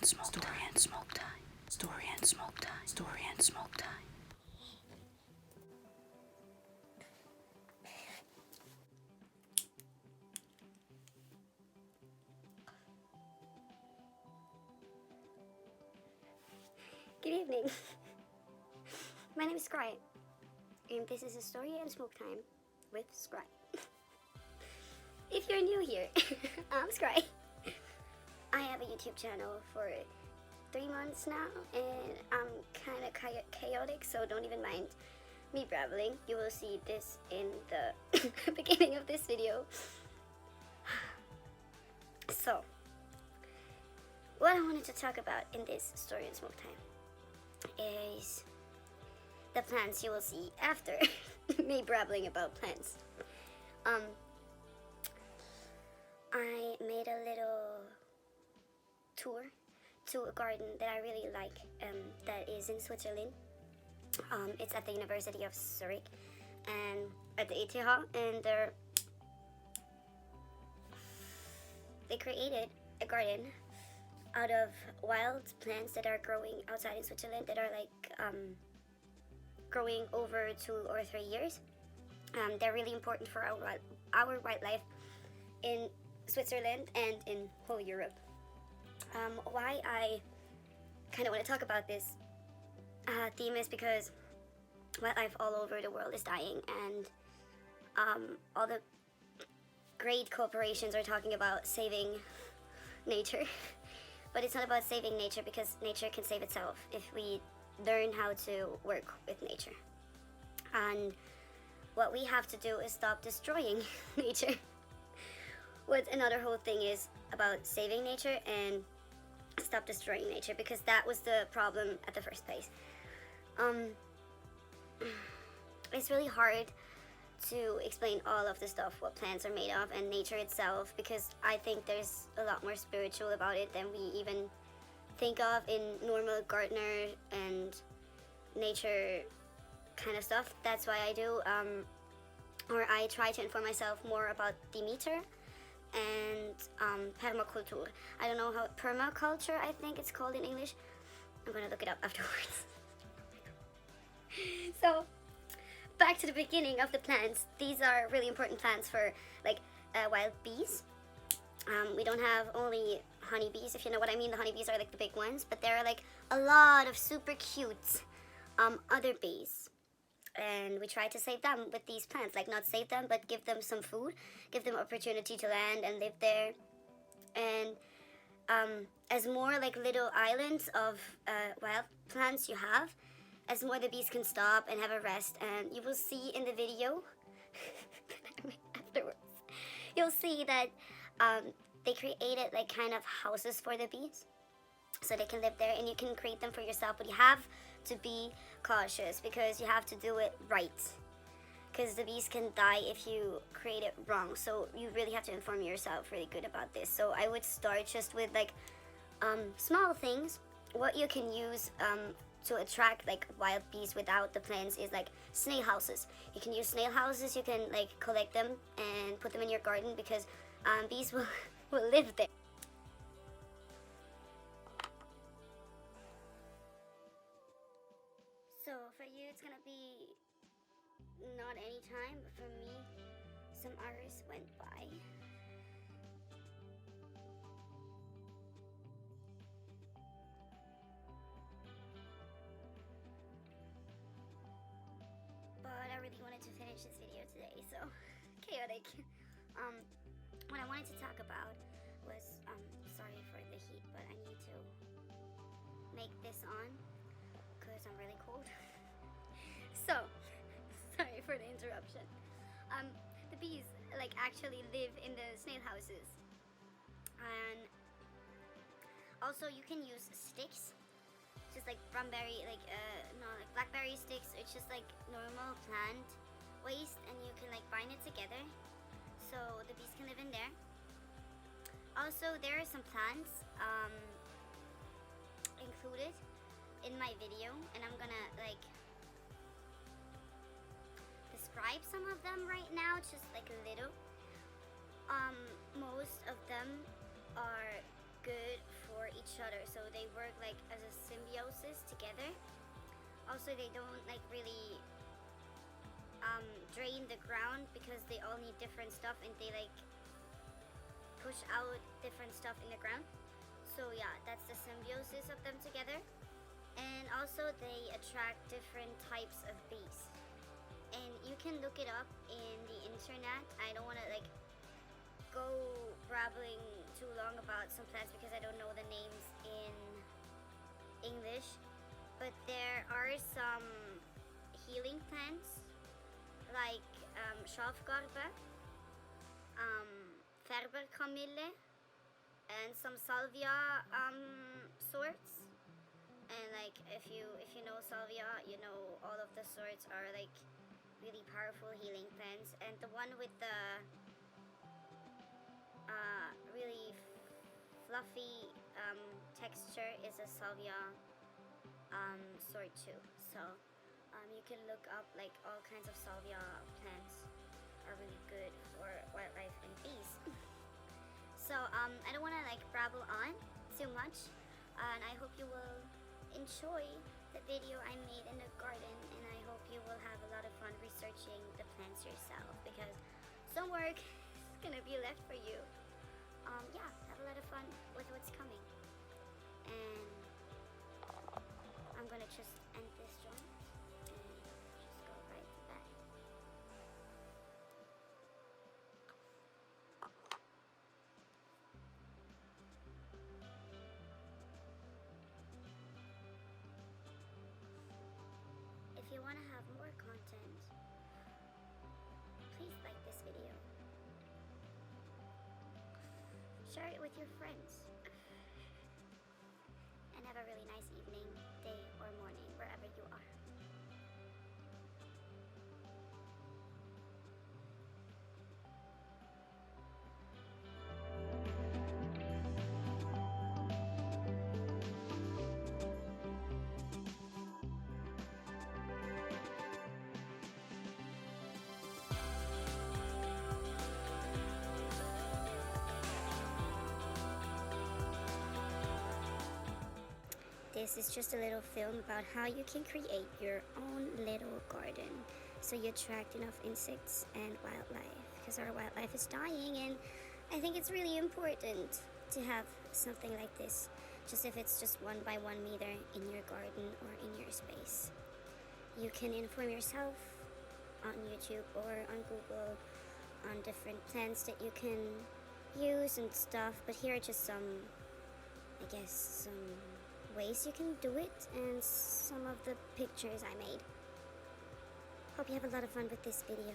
Story and Smoke Time. Story and Smoke Time. Story and Smoke Time. Good evening. My name is Scry, and this is a Story and Smoke Time with Scry. If you're new here, I'm Scry. I have a YouTube channel for 3 months now, and I'm kind of chaotic, so don't even mind me babbling. You will see this in the beginning of this video. So, what I wanted to talk about in this Story and Smoke Time is the plants you will see after me babbling about plants. I made a little tour to a garden that I really like, that is in Switzerland. It's at the University of Zurich and at the ETH, and they created a garden out of wild plants that are growing outside in Switzerland that are like growing over 2 or 3 years. They're really important for our wildlife in Switzerland and in whole Europe. Why I kind of want to talk about this theme is because wildlife all over the world is dying, and all the great corporations are talking about saving nature. But it's not about saving nature, because nature can save itself if we learn how to work with nature. And what we have to do is stop destroying nature. What another whole thing is about saving nature and stop destroying nature, because that was the problem at the first place. It's really hard to explain all of the stuff, what plants are made of and nature itself, because I think there's a lot more spiritual about it than we even think of in normal gardener and nature kind of stuff. That's why I do, or I try to inform myself more about Demeter and permaculture. I don't know how, permaculture I think it's called in English. I'm gonna look it up afterwards. So, back to the beginning of the plants. These are really important plants for like wild bees. We don't have only honeybees, if you know what I mean. The honeybees are like the big ones, but there are like a lot of super cute other bees. And we try to save them with these plants, like not save them, but give them some food, give them opportunity to land and live there. And as more like little islands of wild plants you have, as more the bees can stop and have a rest. And you will see in the video afterwards, you'll see that they created like kind of houses for the bees, so they can live there, and you can create them for yourself, but you have to be cautious because you have to do it right, because the bees can die if you create it wrong. So you really have to inform yourself really good about this. So I would start just with like small things. What you can use to attract like wild bees without the plants is like snail houses. You can use snail houses. You can like collect them and put them in your garden, because bees will live there. So for you it's gonna be not any time, but for me some hours went by. But I really wanted to finish this video today, so chaotic. What I wanted to talk about was, sorry for the heat, but I need to make this on because I'm really cold. So, sorry for the interruption. The bees like actually live in the snail houses, and also you can use sticks, just like cranberry, like like blackberry sticks. It's just like normal plant waste, and you can like bind it together so the bees can live in there. Also, there are some plants included in my video, and I'm gonna like describe some of them right now, just like a little. Most of them are good for each other, so they work like as a symbiosis together. Also, they don't like really drain the ground because they all need different stuff, and they like push out different stuff in the ground. So yeah, that's the symbiosis of them together. And also they attract different types of bees. And you can look it up in the internet. I don't want to like go babbling too long about some plants because I don't know the names in English. But there are some healing plants like Schafgarbe, Färberkamille, and some salvia sorts. And like if you know salvia, you know all of the sorts are like really powerful healing plants. And the one with the really fluffy texture is a salvia sort too. So you can look up like all kinds of salvia plants are really good for wildlife and bees. So I don't want to like babble on too much, and I hope you will enjoy the video I made in the garden, and I hope you will have a lot of fun researching the plants yourself because some work is gonna be left for you. Yeah, have a lot of fun with what's coming, and I'm gonna just end this joint and just go right to bed. If you want to have more content, please like this video. Share it with your friends. And have a really nice evening, day, or morning, wherever you are. This is just a little film about how you can create your own little garden so you attract enough insects and wildlife, because our wildlife is dying, and I think it's really important to have something like this, just if it's just 1 by 1 meter in your garden or in your space. You can inform yourself on YouTube or on Google on different plants that you can use and stuff, but here are just some, I guess, some ways you can do it and some of the pictures I made. Hope you have a lot of fun with this video.